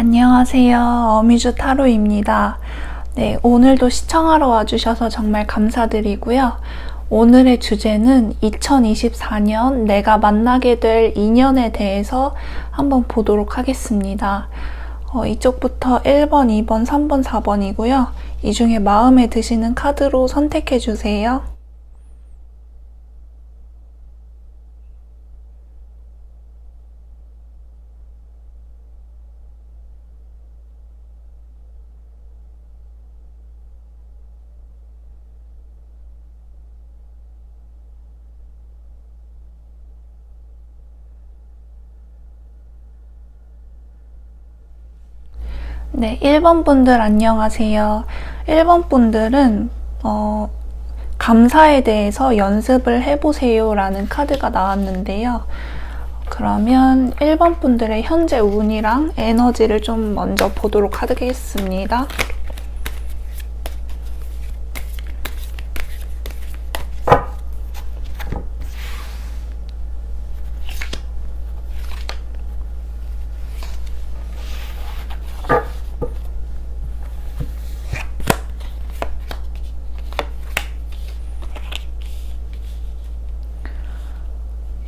안녕하세요. 어미주 타로입니다. 네, 오늘도 시청하러 와주셔서 정말 감사드리고요. 오늘의 주제는 2024년 내가 만나게 될 인연에 대해서 한번 보도록 하겠습니다. 이쪽부터 1번, 2번, 3번, 4번이고요. 이 중에 마음에 드시는 카드로 선택해 주세요. 네, 1번 분들 안녕하세요. 1번 분들은 감사에 대해서 연습을 해보세요 라는 카드가 나왔는데요. 그러면 1번 분들의 현재 운이랑 에너지를 좀 먼저 보도록 하겠습니다.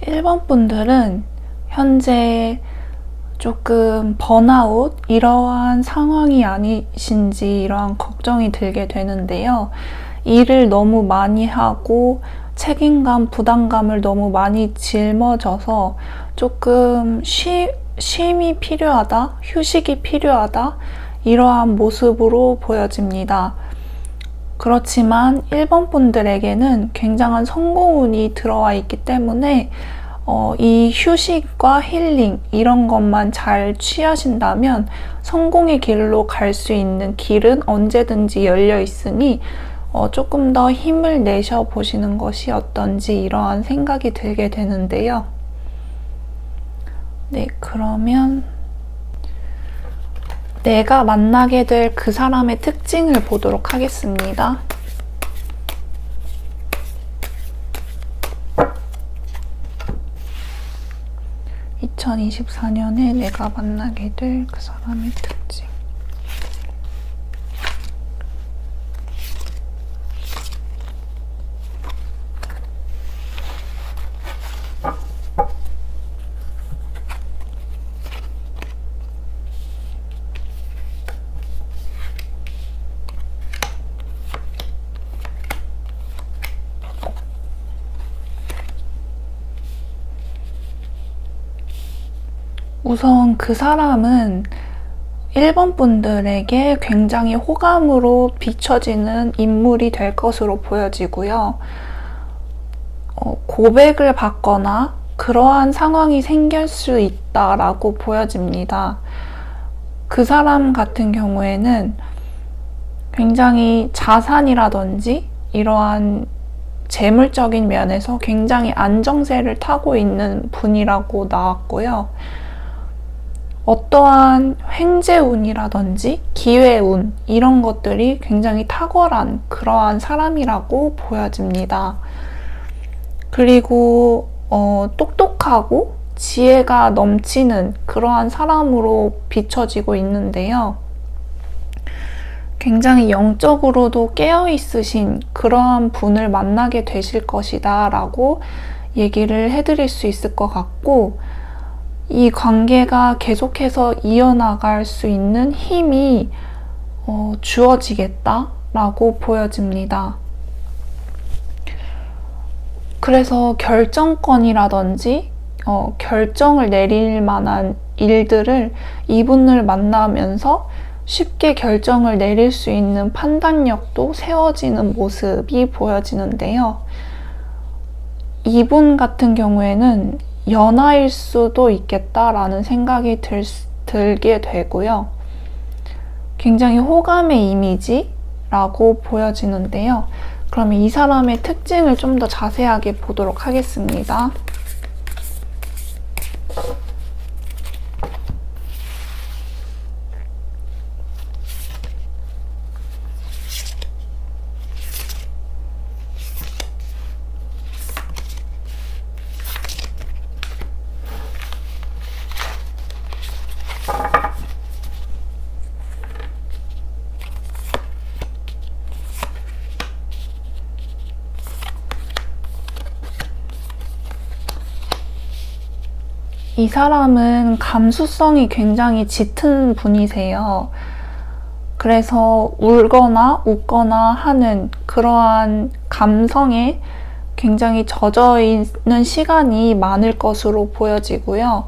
일번 분들은 현재 조금 번아웃 이러한 상황이 아니신지 이러한 걱정이 들게 되는데요. 일을 너무 많이 하고 책임감, 부담감을 너무 많이 짊어져서 조금 쉼이 필요하다, 휴식이 필요하다 이러한 모습으로 보여집니다. 그렇지만 1번 분들에게는 굉장한 성공운이 들어와 있기 때문에 이 휴식과 힐링 이런 것만 잘 취하신다면 성공의 길로 갈 수 있는 길은 언제든지 열려 있으니 조금 더 힘을 내셔 보시는 것이 어떤지 이러한 생각이 들게 되는데요. 네, 그러면 내가 만나게 될 그 사람의 특징을 보도록 하겠습니다. (2024년에) 내가 만나게 될 그 사람의 특징. 우선 그 사람은 1번 분들에게 굉장히 호감으로 비춰지는 인물이 될 것으로 보여지고요. 고백을 받거나 그러한 상황이 생길 수 있다라고 보여집니다. 그 사람 같은 경우에는 굉장히 자산이라든지 이러한 재물적인 면에서 굉장히 안정세를 타고 있는 분이라고 나왔고요. 어떠한 횡재운이라든지 기회운 이런 것들이 굉장히 탁월한 그러한 사람이라고 보여집니다. 그리고 똑똑하고 지혜가 넘치는 그러한 사람으로 비춰지고 있는데요. 굉장히 영적으로도 깨어있으신 그러한 분을 만나게 되실 것이다 라고 얘기를 해드릴 수 있을 것 같고, 이 관계가 계속해서 이어나갈 수 있는 힘이 주어지겠다라고 보여집니다. 그래서 결정권이라든지 결정을 내릴 만한 일들을 이분을 만나면서 쉽게 결정을 내릴 수 있는 판단력도 세워지는 모습이 보여지는데요. 이분 같은 경우에는 연하일 수도 있겠다라는 생각이 들게 되고요. 굉장히 호감의 이미지라고 보여지는데요. 그러면 이 사람의 특징을 좀 더 자세하게 보도록 하겠습니다. 이 사람은 감수성이 굉장히 짙은 분이세요. 그래서 울거나 웃거나 하는 그러한 감성에 굉장히 젖어 있는 시간이 많을 것으로 보여지고요.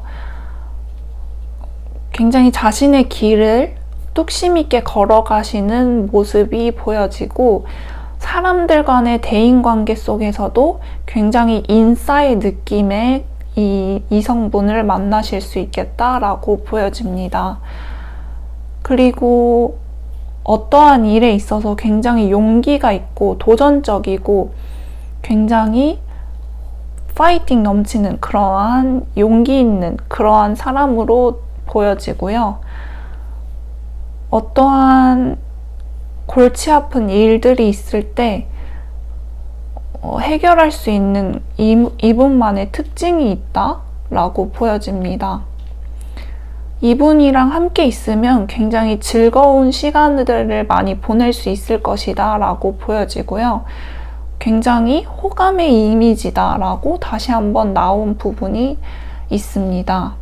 굉장히 자신의 길을 뚝심 있게 걸어가시는 모습이 보여지고, 사람들 간의 대인관계 속에서도 굉장히 인싸의 느낌의 이 이성분을 만나실 수 있겠다라고 보여집니다. 그리고 어떠한 일에 있어서 굉장히 용기가 있고 도전적이고 굉장히 파이팅 넘치는 그러한 용기 있는 그러한 사람으로 보여지고요. 어떠한 골치 아픈 일들이 있을 때 해결할 수 있는 이분만의 특징이 있다라고 보여집니다. 이분이랑 함께 있으면 굉장히 즐거운 시간들을 많이 보낼 수 있을 것이다 라고 보여지고요. 굉장히 호감의 이미지다 라고 다시 한번 나온 부분이 있습니다.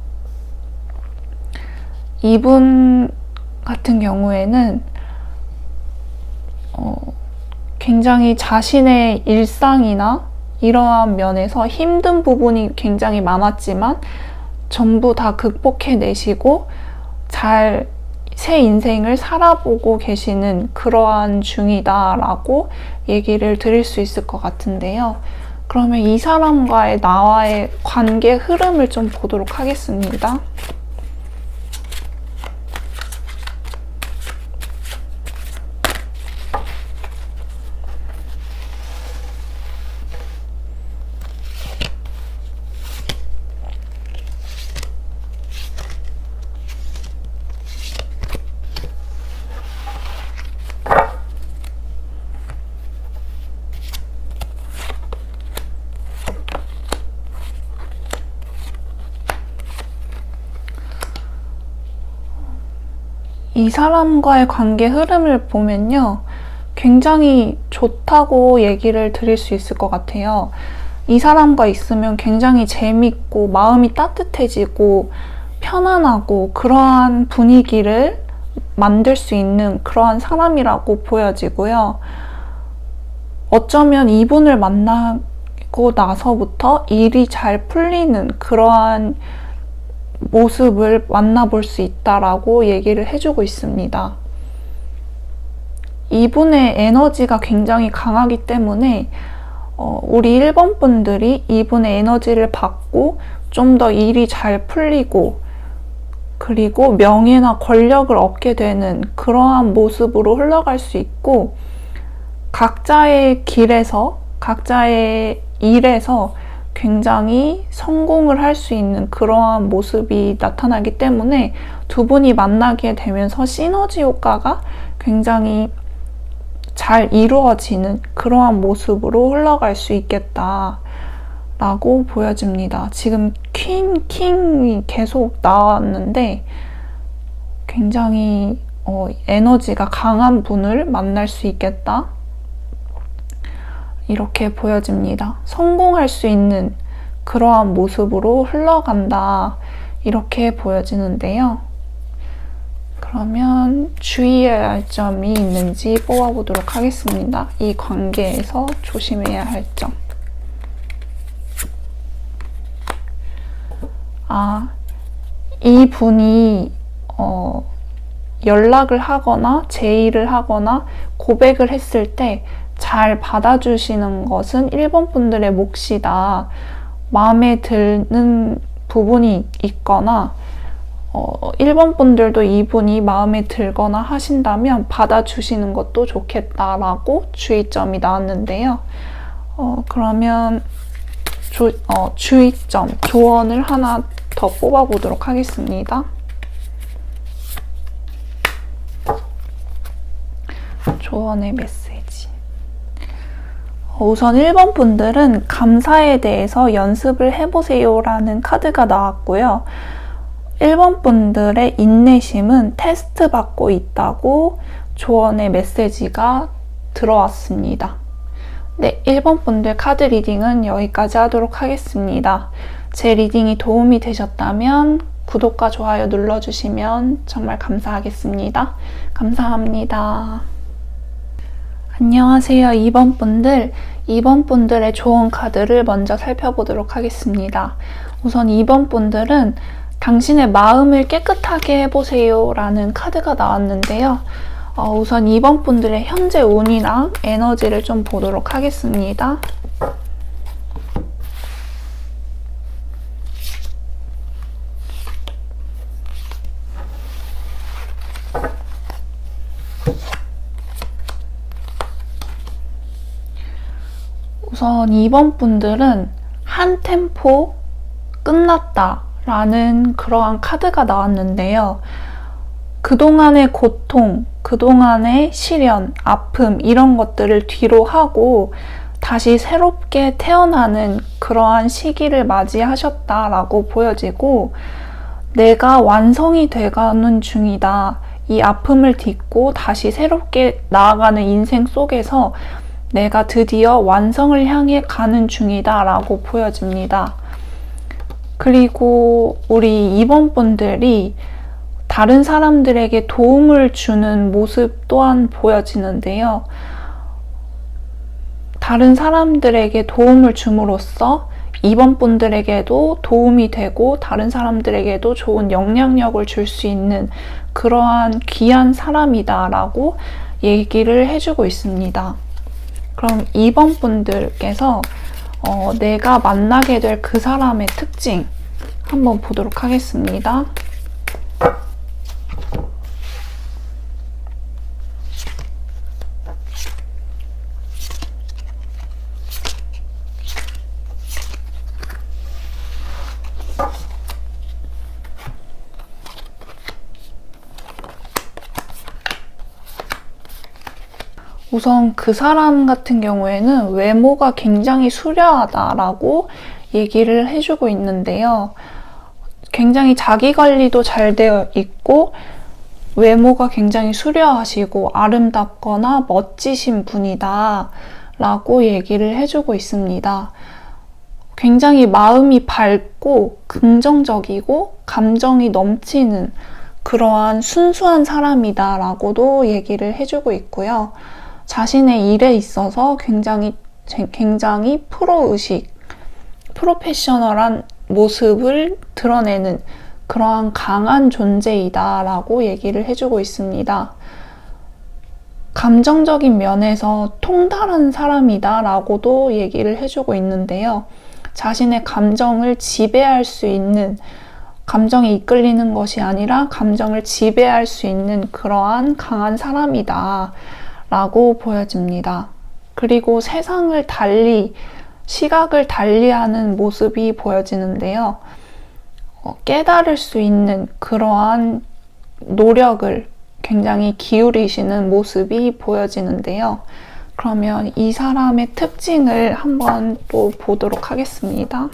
이분 같은 경우에는 굉장히 자신의 일상이나 이러한 면에서 힘든 부분이 굉장히 많았지만 전부 다 극복해내시고 잘 새 인생을 살아보고 계시는 그러한 중이다라고 얘기를 드릴 수 있을 것 같은데요. 그러면 이 사람과의 나와의 관계 흐름을 좀 보도록 하겠습니다. 이 사람과의 관계 흐름을 보면요, 굉장히 좋다고 얘기를 드릴 수 있을 것 같아요. 이 사람과 있으면 굉장히 재밌고 마음이 따뜻해지고 편안하고 그러한 분위기를 만들 수 있는 그러한 사람이라고 보여지고요. 어쩌면 이분을 만나고 나서부터 일이 잘 풀리는 그러한 모습을 만나볼 수 있다라고 얘기를 해주고 있습니다. 이분의 에너지가 굉장히 강하기 때문에 우리 1번 분들이 이분의 에너지를 받고 좀 더 일이 잘 풀리고 그리고 명예나 권력을 얻게 되는 그러한 모습으로 흘러갈 수 있고, 각자의 길에서 각자의 일에서 굉장히 성공을 할 수 있는 그러한 모습이 나타나기 때문에 두 분이 만나게 되면서 시너지 효과가 굉장히 잘 이루어지는 그러한 모습으로 흘러갈 수 있겠다라고 보여집니다. 지금 퀸, 킹이 계속 나왔는데 굉장히 에너지가 강한 분을 만날 수 있겠다, 이렇게 보여집니다. 성공할 수 있는 그러한 모습으로 흘러간다, 이렇게 보여지는데요. 그러면 주의해야 할 점이 있는지 뽑아보도록 하겠습니다. 이 관계에서 조심해야 할 점. 이 분이 연락을 하거나 제의를 하거나 고백을 했을 때 잘 받아주시는 것은 1번 분들의 몫이다. 마음에 드는 부분이 있거나 1번 분들도 이분이 마음에 들거나 하신다면 받아주시는 것도 좋겠다라고 주의점이 나왔는데요. 그러면 주의점, 조언을 하나 더 뽑아보도록 하겠습니다. 조언의 메시지. 우선 1번 분들은 감사에 대해서 연습을 해보세요 라는 카드가 나왔고요. 1번 분들의 인내심은 테스트 받고 있다고 조언의 메시지가 들어왔습니다. 네, 1번 분들 카드 리딩은 여기까지 하도록 하겠습니다. 제 리딩이 도움이 되셨다면 구독과 좋아요 눌러주시면 정말 감사하겠습니다. 감사합니다. 안녕하세요. 2번 분들. 2번 분들의 조언 카드를 먼저 살펴보도록 하겠습니다. 우선 2번 분들은 당신의 마음을 깨끗하게 해보세요 라는 카드가 나왔는데요. 우선 2번 분들의 현재 운이랑 에너지를 좀 보도록 하겠습니다. 우선 2번 분들은 한 템포 끝났다 라는 그러한 카드가 나왔는데요. 그동안의 고통, 그동안의 시련, 아픔 이런 것들을 뒤로 하고 다시 새롭게 태어나는 그러한 시기를 맞이하셨다라고 보여지고 내가 완성이 돼가는 중이다. 이 아픔을 딛고 다시 새롭게 나아가는 인생 속에서 내가 드디어 완성을 향해 가는 중이다 라고 보여집니다. 그리고 우리 2번 분들이 다른 사람들에게 도움을 주는 모습 또한 보여지는데요. 다른 사람들에게 도움을 줌으로써 2번 분들에게도 도움이 되고 다른 사람들에게도 좋은 영향력을 줄 수 있는 그러한 귀한 사람이다 라고 얘기를 해주고 있습니다. 그럼 2번 분들께서 내가 만나게 될 그 사람의 특징 한번 보도록 하겠습니다. 우선 그 사람 같은 경우에는 외모가 굉장히 수려하다라고 얘기를 해주고 있는데요. 굉장히 자기 관리도 잘 되어 있고 외모가 굉장히 수려하시고 아름답거나 멋지신 분이다 라고 얘기를 해주고 있습니다. 굉장히 마음이 밝고 긍정적이고 감정이 넘치는 그러한 순수한 사람이다 라고도 얘기를 해주고 있고요. 자신의 일에 있어서 굉장히 프로의식, 프로페셔널한 모습을 드러내는 그러한 강한 존재이다 라고 얘기를 해주고 있습니다. 감정적인 면에서 통달한 사람이다 라고도 얘기를 해주고 있는데요. 자신의 감정을 지배할 수 있는, 감정에 이끌리는 것이 아니라 감정을 지배할 수 있는 그러한 강한 사람이다 라고 보여집니다. 그리고 세상을 시각을 달리하는 모습이 보여지는데요. 깨달을 수 있는 그러한 노력을 굉장히 기울이시는 모습이 보여지는데요. 그러면 이 사람의 특징을 한번 또 보도록 하겠습니다.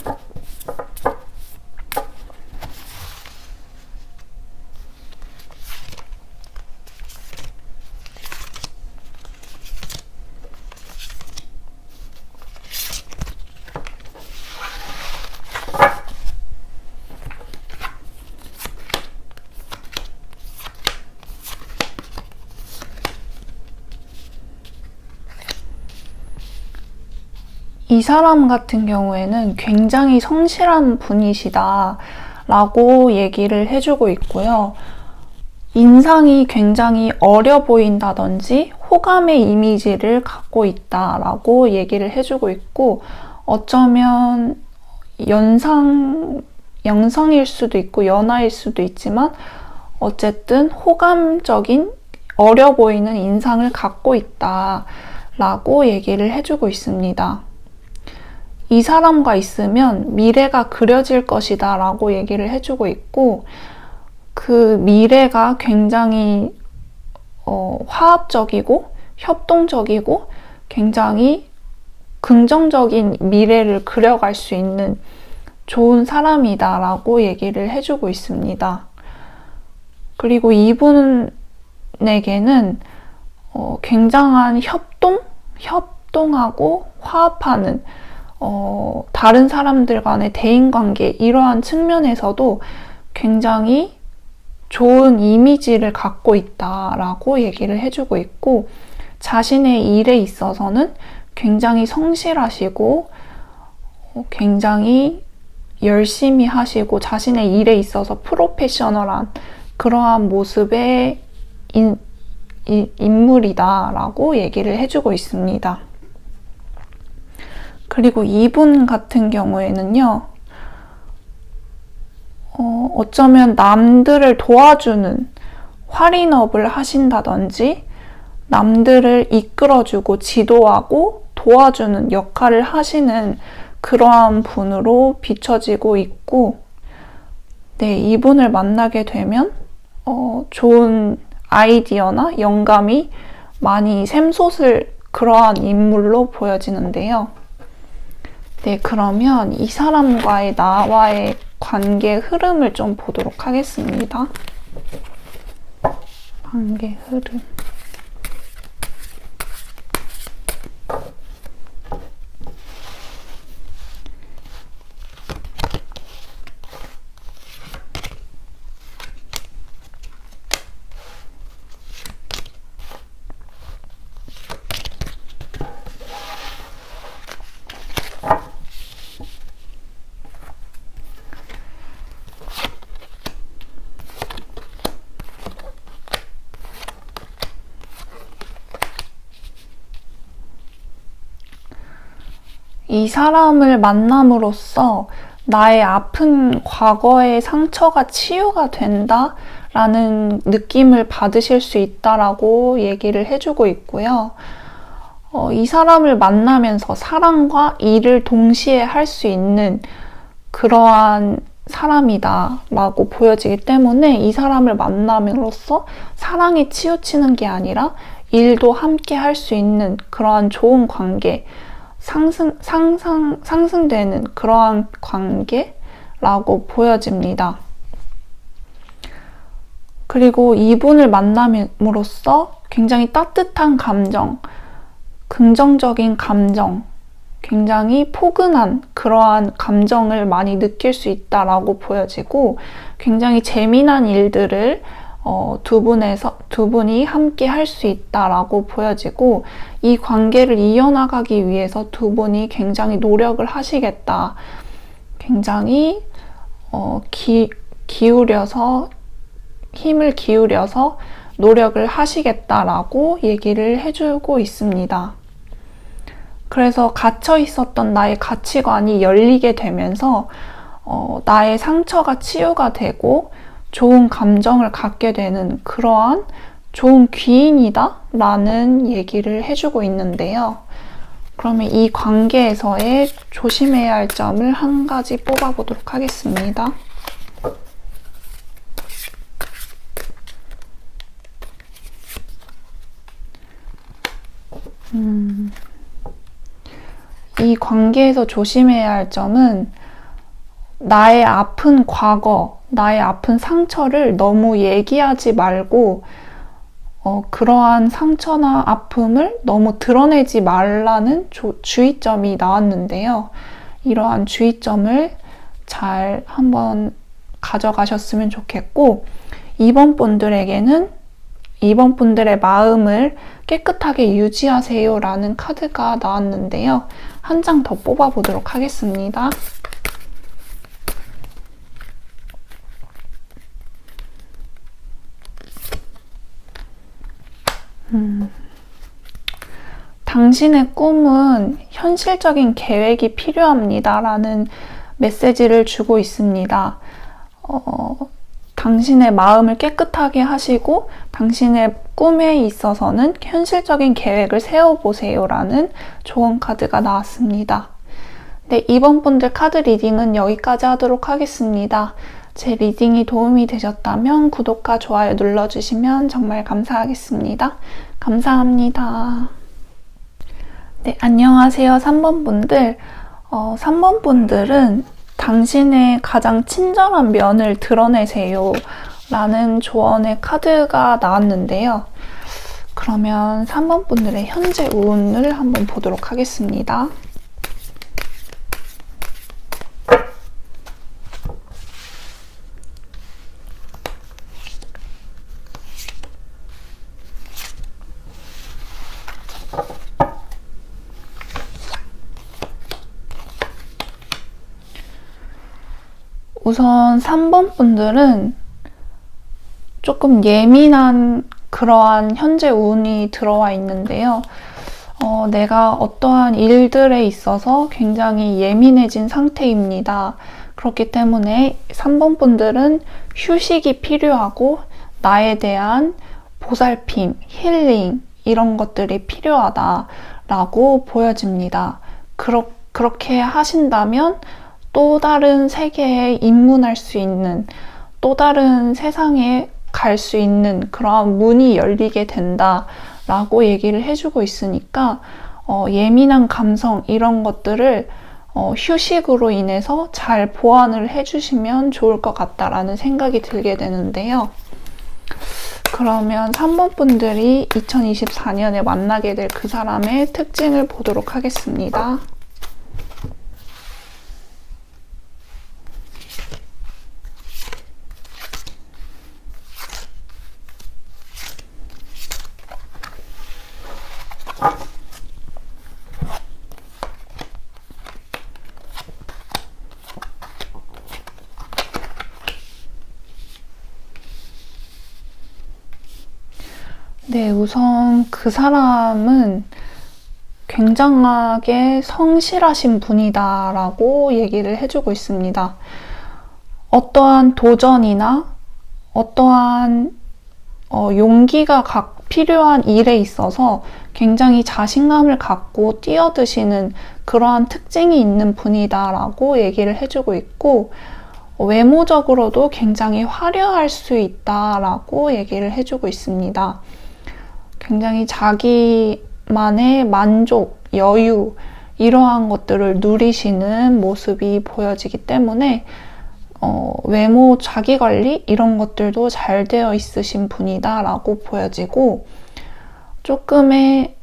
이 사람 같은 경우에는 굉장히 성실한 분이시다 라고 얘기를 해주고 있고요. 인상이 굉장히 어려 보인다든지 호감의 이미지를 갖고 있다 라고 얘기를 해주고 있고 어쩌면 영성일 수도 있고 연하일 수도 있지만 어쨌든 호감적인 어려 보이는 인상을 갖고 있다 라고 얘기를 해주고 있습니다. 이 사람과 있으면 미래가 그려질 것이다 라고 얘기를 해주고 있고 그 미래가 굉장히 화합적이고 협동적이고 굉장히 긍정적인 미래를 그려갈 수 있는 좋은 사람이다 라고 얘기를 해주고 있습니다. 그리고 이분에게는 굉장한 협동하고 화합하는 다른 사람들 간의 대인관계 이러한 측면에서도 굉장히 좋은 이미지를 갖고 있다라고 얘기를 해주고 있고 자신의 일에 있어서는 굉장히 성실하시고 굉장히 열심히 하시고 자신의 일에 있어서 프로페셔널한 그러한 모습의 인물이다라고 얘기를 해주고 있습니다. 그리고 이분 같은 경우에는요, 어쩌면 남들을 도와주는 활인업을 하신다든지 남들을 이끌어주고 지도하고 도와주는 역할을 하시는 그러한 분으로 비춰지고 있고, 네, 이분을 만나게 되면 좋은 아이디어나 영감이 많이 샘솟을 그러한 인물로 보여지는데요. 네, 그러면 이 사람과의 나와의 관계 흐름을 좀 보도록 하겠습니다. 관계 흐름. 이 사람을 만남으로써 나의 아픈 과거의 상처가 치유가 된다라는 느낌을 받으실 수 있다라고 얘기를 해주고 있고요. 이 사람을 만나면서 사랑과 일을 동시에 할 수 있는 그러한 사람이다라고 보여지기 때문에 이 사람을 만남으로써 사랑이 치우치는 게 아니라 일도 함께 할 수 있는 그러한 좋은 관계, 상승되는 그러한 관계라고 보여집니다. 그리고 이분을 만남으로써 굉장히 따뜻한 감정, 긍정적인 감정, 굉장히 포근한 그러한 감정을 많이 느낄 수 있다라고 보여지고 굉장히 재미난 일들을 두 분이 함께 할 수 있다라고 보여지고 이 관계를 이어나가기 위해서 두 분이 굉장히 노력을 하시겠다. 굉장히 힘을 기울여서 노력을 하시겠다라고 얘기를 해주고 있습니다. 그래서 갇혀 있었던 나의 가치관이 열리게 되면서 나의 상처가 치유가 되고 좋은 감정을 갖게 되는 그러한 좋은 귀인이다 라는 얘기를 해주고 있는데요. 그러면 이 관계에서의 조심해야 할 점을 한 가지 뽑아보도록 하겠습니다. 이 관계에서 조심해야 할 점은 나의 아픈 과거, 나의 아픈 상처를 너무 얘기하지 말고 그러한 상처나 아픔을 너무 드러내지 말라는 주의점이 나왔는데요. 이러한 주의점을 잘 한번 가져가셨으면 좋겠고 이번 분들의 마음을 깨끗하게 유지하세요 라는 카드가 나왔는데요. 한 장 더 뽑아보도록 하겠습니다. 당신의 꿈은 현실적인 계획이 필요합니다 라는 메시지를 주고 있습니다. 당신의 마음을 깨끗하게 하시고 당신의 꿈에 있어서는 현실적인 계획을 세워보세요 라는 조언 카드가 나왔습니다. 네, 이번 분들 카드 리딩은 여기까지 하도록 하겠습니다. 제 리딩이 도움이 되셨다면 구독과 좋아요 눌러주시면 정말 감사하겠습니다. 감사합니다. 네, 안녕하세요. 3번 분들. 3번 분들은 당신의 가장 친절한 면을 드러내세요 라는 조언의 카드가 나왔는데요. 그러면 3번 분들의 현재 운을 한번 보도록 하겠습니다. 우선 3번 분들은 조금 예민한 그러한 현재 운이 들어와 있는데요. 내가 어떠한 일들에 있어서 굉장히 예민해진 상태입니다. 그렇기 때문에 3번 분들은 휴식이 필요하고 나에 대한 보살핌, 힐링 이런 것들이 필요하다라고 보여집니다. 그렇게 하신다면 또 다른 세계에 입문할 수 있는, 또 다른 세상에 갈 수 있는 그러한 문이 열리게 된다라고 얘기를 해주고 있으니까 예민한 감성 이런 것들을 휴식으로 인해서 잘 보완을 해주시면 좋을 것 같다라는 생각이 들게 되는데요. 그러면 3번 분들이 2024년에 만나게 될 그 사람의 특징을 보도록 하겠습니다. 네, 우선 그 사람은 굉장하게 성실하신 분이다라고 얘기를 해주고 있습니다. 어떠한 도전이나 어떠한 용기가 필요한 일에 있어서 굉장히 자신감을 갖고 뛰어드시는 그러한 특징이 있는 분이다라고 얘기를 해주고 있고, 외모적으로도 굉장히 화려할 수 있다라고 얘기를 해주고 있습니다. 굉장히 자기만의 만족, 여유 이러한 것들을 누리시는 모습이 보여지기 때문에 외모, 자기관리 이런 것들도 잘 되어 있으신 분이다 라고 보여지고, 조금의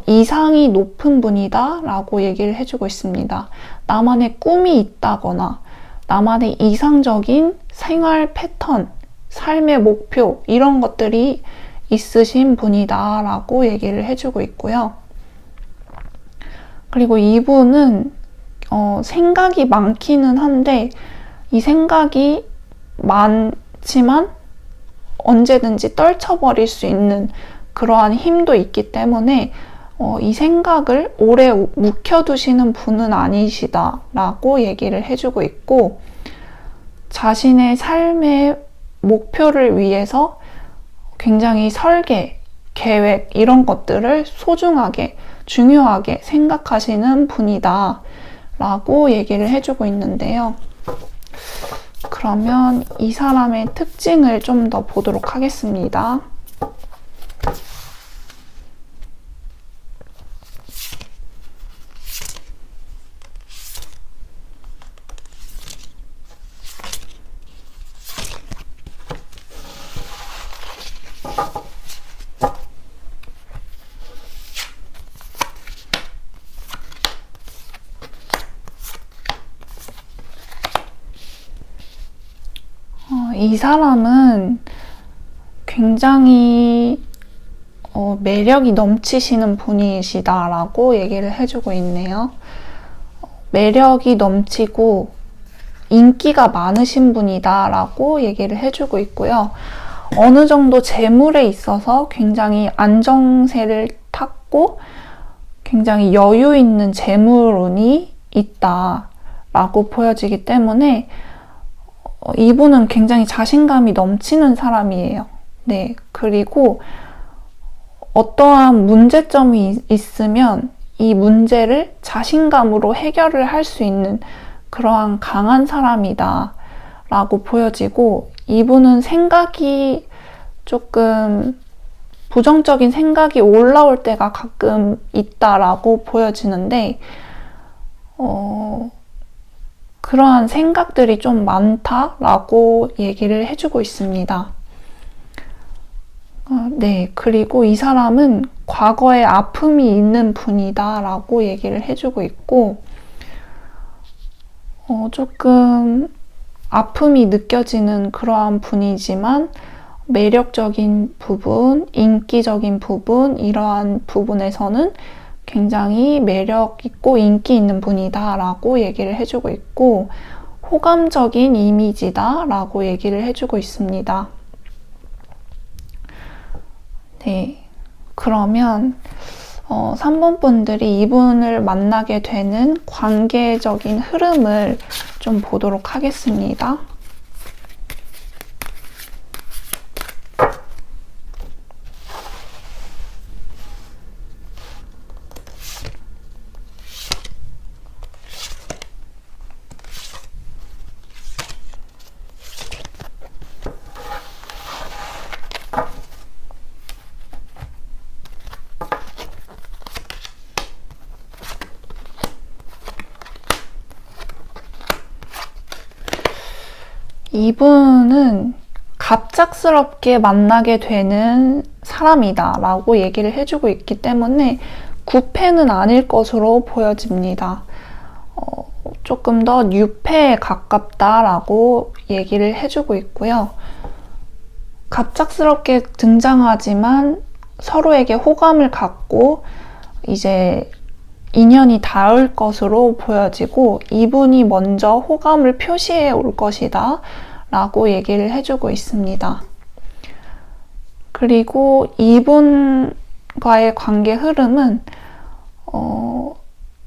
이상이 높은 분이다 라고 얘기를 해주고 있습니다. 나만의 꿈이 있다거나 나만의 이상적인 생활 패턴, 삶의 목표 이런 것들이 있으신 분이다 라고 얘기를 해주고 있고요. 그리고 이분은 생각이 많기는 한데 이 생각이 많지만 언제든지 떨쳐버릴 수 있는 그러한 힘도 있기 때문에 이 생각을 오래 묵혀두시는 분은 아니시다 라고 얘기를 해주고 있고, 자신의 삶의 목표를 위해서 굉장히 설계, 계획 이런 것들을 소중하게, 중요하게 생각하시는 분이다 라고 얘기를 해주고 있는데요. 그러면 이 사람의 특징을 좀 더 보도록 하겠습니다. 이 사람은 굉장히 매력이 넘치시는 분이시다라고 얘기를 해주고 있네요. 매력이 넘치고 인기가 많으신 분이다라고 얘기를 해주고 있고요. 어느 정도 재물에 있어서 굉장히 안정세를 탔고 굉장히 여유 있는 재물운이 있다라고 보여지기 때문에 이분은 굉장히 자신감이 넘치는 사람이에요. 네, 그리고 어떠한 문제점이 있으면 이 문제를 자신감으로 해결을 할 수 있는 그러한 강한 사람이다 라고 보여지고, 이분은 생각이 조금 부정적인 생각이 올라올 때가 가끔 있다라고 보여지는데 그러한 생각들이 좀 많다라고 얘기를 해주고 있습니다. 네. 그리고 이 사람은 과거에 아픔이 있는 분이다 라고 얘기를 해주고 있고, 조금 아픔이 느껴지는 그러한 분이지만 매력적인 부분, 인기적인 부분, 이러한 부분에서는 굉장히 매력 있고 인기 있는 분이다 라고 얘기를 해주고 있고, 호감적인 이미지다 라고 얘기를 해주고 있습니다. 네. 그러면 3번 분들이 이분을 만나게 되는 관계적인 흐름을 좀 보도록 하겠습니다. 이분은 갑작스럽게 만나게 되는 사람이다 라고 얘기를 해주고 있기 때문에 구패는 아닐 것으로 보여집니다. 조금 더 뉴패에 가깝다 라고 얘기를 해주고 있고요. 갑작스럽게 등장하지만 서로에게 호감을 갖고 이제 인연이 닿을 것으로 보여지고, 이분이 먼저 호감을 표시해 올 것이다 라고 얘기를 해주고 있습니다. 그리고 이분과의 관계 흐름은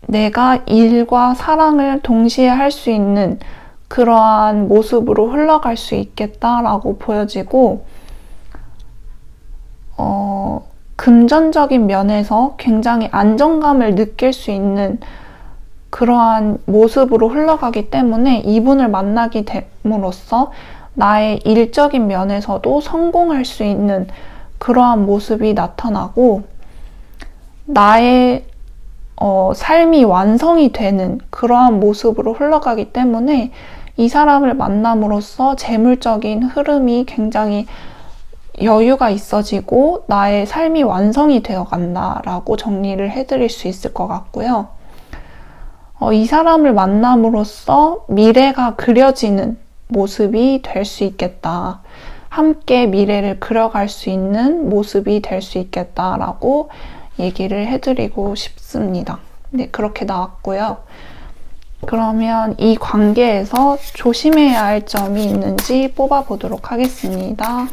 내가 일과 사랑을 동시에 할 수 있는 그러한 모습으로 흘러갈 수 있겠다라고 보여지고, 금전적인 면에서 굉장히 안정감을 느낄 수 있는 그러한 모습으로 흘러가기 때문에 이분을 만나게 됨으로써 나의 일적인 면에서도 성공할 수 있는 그러한 모습이 나타나고, 나의 삶이 완성이 되는 그러한 모습으로 흘러가기 때문에 이 사람을 만남으로써 재물적인 흐름이 굉장히 여유가 있어지고 나의 삶이 완성이 되어 간다라고 정리를 해드릴 수 있을 것 같고요. 이 사람을 만남으로써 미래가 그려지는 모습이 될 수 있겠다. 함께 미래를 그려갈 수 있는 모습이 될 수 있겠다라고 얘기를 해드리고 싶습니다. 네, 그렇게 나왔고요. 그러면 이 관계에서 조심해야 할 점이 있는지 뽑아보도록 하겠습니다.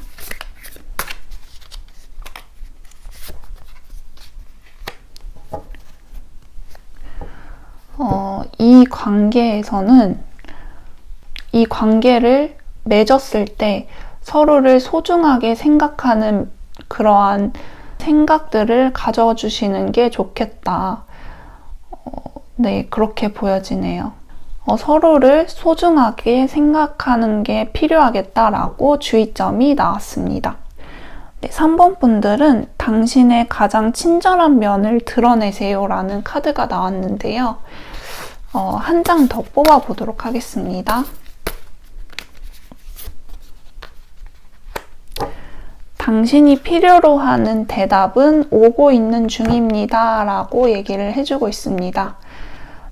이 관계에서는 이 관계를 맺었을 때 서로를 소중하게 생각하는 그러한 생각들을 가져주시는 게 좋겠다. 네, 그렇게 보여지네요. 서로를 소중하게 생각하는 게 필요하겠다라고 주의점이 나왔습니다. 네, 3번 분들은 당신의 가장 친절한 면을 드러내세요 라는 카드가 나왔는데요. 한 장 더 뽑아보도록 하겠습니다. 당신이 필요로 하는 대답은 오고 있는 중입니다 라고 얘기를 해주고 있습니다.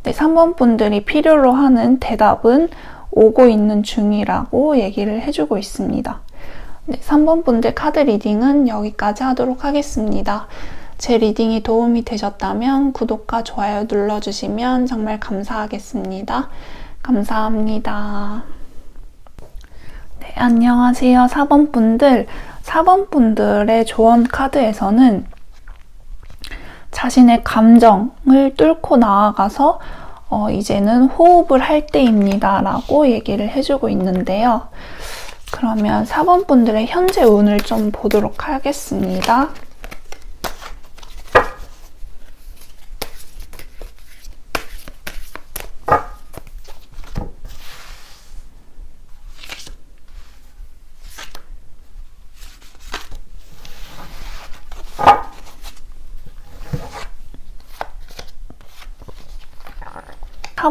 네, 3번 분들이 필요로 하는 대답은 오고 있는 중이라고 얘기를 해주고 있습니다. 네, 3번 분들 카드 리딩은 여기까지 하도록 하겠습니다. 제 리딩이 도움이 되셨다면 구독과 좋아요 눌러주시면 정말 감사하겠습니다. 감사합니다. 네, 안녕하세요. 4번 분들. 4번 분들의 조언 카드에서는 자신의 감정을 뚫고 나아가서 이제는 호흡을 할 때입니다 라고 얘기를 해주고 있는데요. 그러면 4번 분들의 현재 운을 좀 보도록 하겠습니다.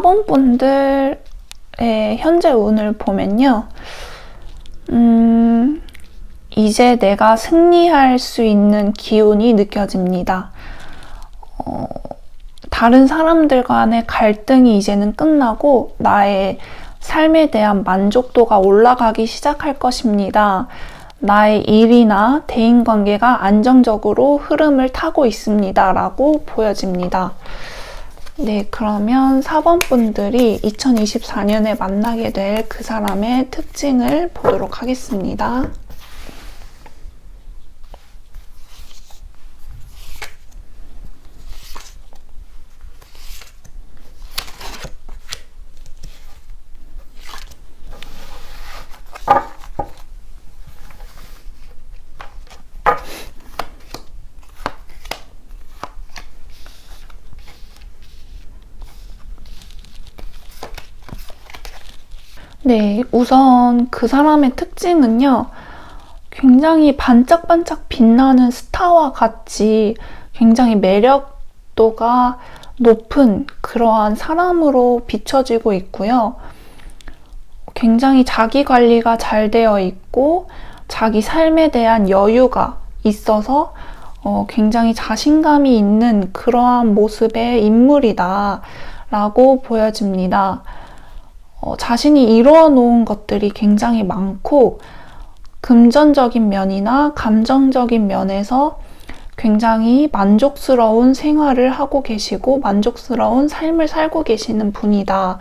사번 분들의 현재 운을 보면요. 이제 내가 승리할 수 있는 기운이 느껴집니다. 다른 사람들 간의 갈등이 이제는 끝나고 나의 삶에 대한 만족도가 올라가기 시작할 것입니다. 나의 일이나 대인관계가 안정적으로 흐름을 타고 있습니다. 라고 보여집니다. 네, 그러면 4번 분들이 2024년에 만나게 될 그 사람의 특징을 보도록 하겠습니다. 네, 우선 그 사람의 특징은요, 굉장히 반짝반짝 빛나는 스타와 같이 굉장히 매력도가 높은 그러한 사람으로 비춰지고 있고요. 굉장히 자기 관리가 잘 되어 있고, 자기 삶에 대한 여유가 있어서 굉장히 자신감이 있는 그러한 모습의 인물이다 라고 보여집니다. 자신이 이루어 놓은 것들이 굉장히 많고 금전적인 면이나 감정적인 면에서 굉장히 만족스러운 생활을 하고 계시고 만족스러운 삶을 살고 계시는 분이다.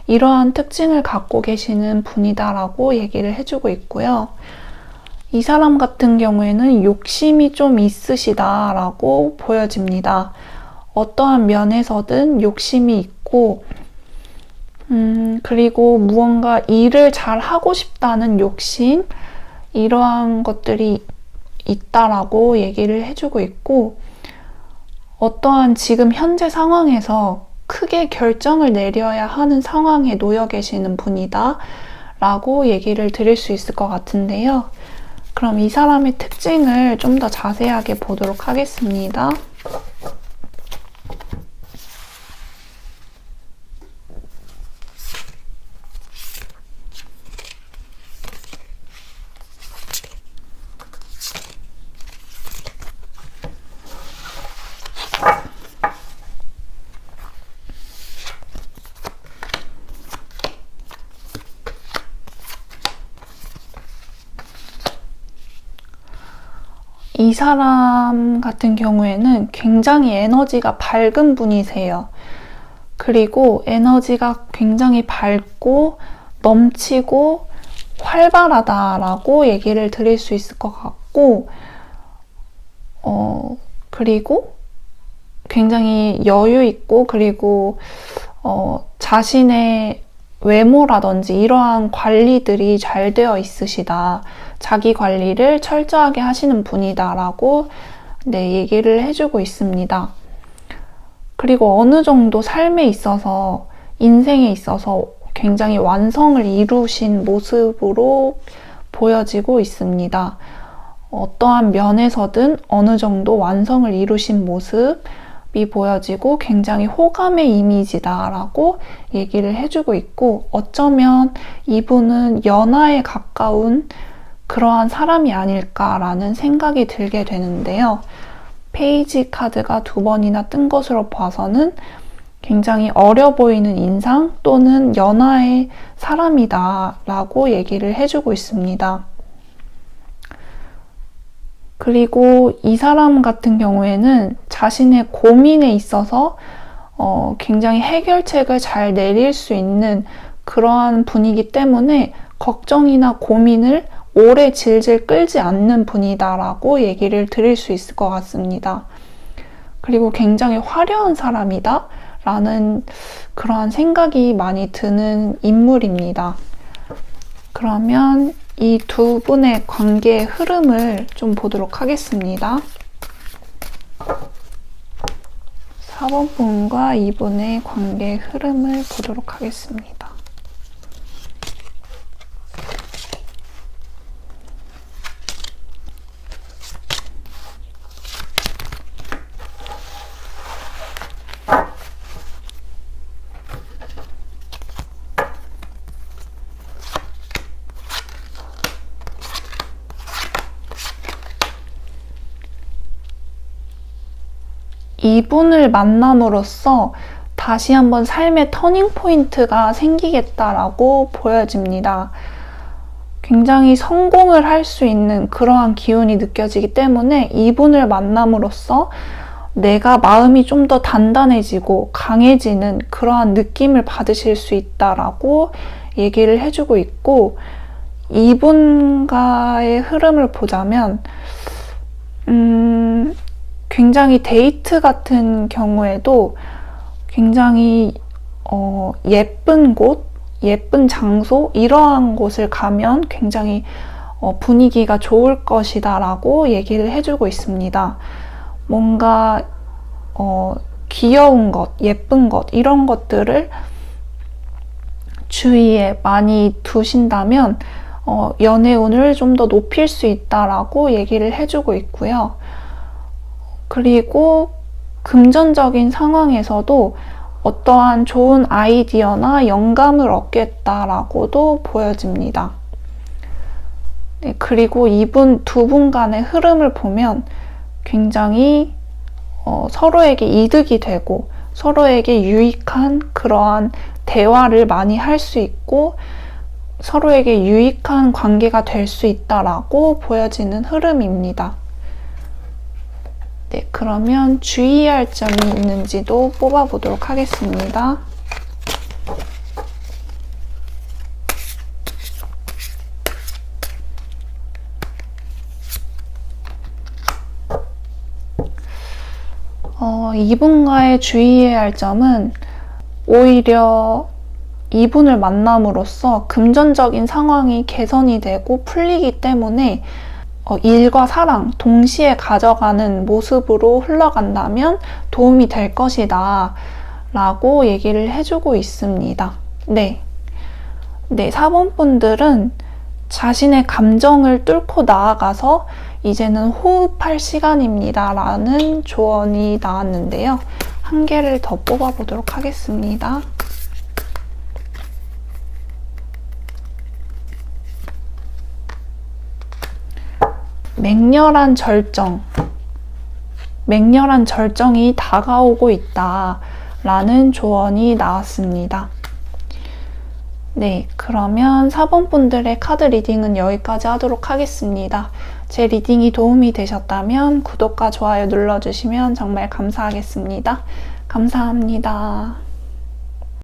이러한 특징을 갖고 계시는 분이다 라고 얘기를 해주고 있고요. 이 사람 같은 경우에는 욕심이 좀 있으시다 라고 보여집니다. 어떠한 면에서든 욕심이 있고 그리고 무언가 일을 잘 하고 싶다는 욕심, 이러한 것들이 있다라고 얘기를 해주고 있고, 어떠한 지금 현재 상황에서 크게 결정을 내려야 하는 상황에 놓여 계시는 분이다 라고 얘기를 드릴 수 있을 것 같은데요. 그럼 이 사람의 특징을 좀 더 자세하게 보도록 하겠습니다. 이 사람 같은 경우에는 굉장히 에너지가 밝은 분이세요. 그리고 에너지가 굉장히 밝고 넘치고 활발하다라고 얘기를 드릴 수 있을 것 같고, 그리고 굉장히 여유 있고, 그리고 자신의 외모라든지 이러한 관리들이 잘 되어 있으시다. 자기 관리를 철저하게 하시는 분이다 라고 얘기를 해주고 있습니다. 그리고 어느 정도 삶에 있어서, 인생에 있어서 굉장히 완성을 이루신 모습으로 보여지고 있습니다. 어떠한 면에서든 어느 정도 완성을 이루신 모습이 보여지고 굉장히 호감의 이미지다 라고 얘기를 해주고 있고, 어쩌면 이분은 연하에 가까운 그러한 사람이 아닐까라는 생각이 들게 되는데요. 페이지 카드가 2번이나 뜬 것으로 봐서는 굉장히 어려 보이는 인상 또는 연하의 사람이다 라고 얘기를 해주고 있습니다. 그리고 이 사람 같은 경우에는 자신의 고민에 있어서 굉장히 해결책을 잘 내릴 수 있는 그러한 분이기 때문에 걱정이나 고민을 오래 질질 끌지 않는 분이다 라고 얘기를 드릴 수 있을 것 같습니다. 그리고 굉장히 화려한 사람이다 라는 그러한 생각이 많이 드는 인물입니다. 그러면 이 두 분의 관계의 흐름을 좀 보도록 하겠습니다. 4번 분과 이분의 관계의 흐름을 보도록 하겠습니다. 이분을 만남으로써 다시 한번 삶의 터닝 포인트가 생기겠다라고 보여집니다. 굉장히 성공을 할 수 있는 그러한 기운이 느껴지기 때문에 이분을 만남으로써 내가 마음이 좀 더 단단해지고 강해지는 그러한 느낌을 받으실 수 있다라고 얘기를 해주고 있고, 이분과의 흐름을 보자면 굉장히 데이트 같은 경우에도 굉장히 예쁜 곳, 예쁜 장소, 이러한 곳을 가면 굉장히 분위기가 좋을 것이다 라고 얘기를 해주고 있습니다. 뭔가 귀여운 것, 예쁜 것, 이런 것들을 주위에 많이 두신다면 연애운을 좀 더 높일 수 있다라고 얘기를 해주고 있고요. 그리고 금전적인 상황에서도 어떠한 좋은 아이디어나 영감을 얻겠다라고도 보여집니다. 네, 그리고 두 분 간의 흐름을 보면 굉장히 서로에게 이득이 되고 서로에게 유익한 그러한 대화를 많이 할 수 있고 서로에게 유익한 관계가 될 수 있다라고 보여지는 흐름입니다. 네, 그러면 주의할 점이 있는지도 뽑아보도록 하겠습니다. 이분과의 주의해야 할 점은 오히려 이분을 만남으로써 금전적인 상황이 개선이 되고 풀리기 때문에 일과 사랑 동시에 가져가는 모습으로 흘러간다면 도움이 될 것이다 라고 얘기를 해주고 있습니다. 네, 4번 분들은 자신의 감정을 뚫고 나아가서 이제는 호흡할 시간입니다 라는 조언이 나왔는데요. 한 개를 더 뽑아보도록 하겠습니다. 맹렬한 절정이 다가오고 있다 라는 조언이 나왔습니다. 네, 그러면 4번 분들의 카드 리딩은 여기까지 하도록 하겠습니다. 제 리딩이 도움이 되셨다면 구독과 좋아요 눌러주시면 정말 감사하겠습니다. 감사합니다.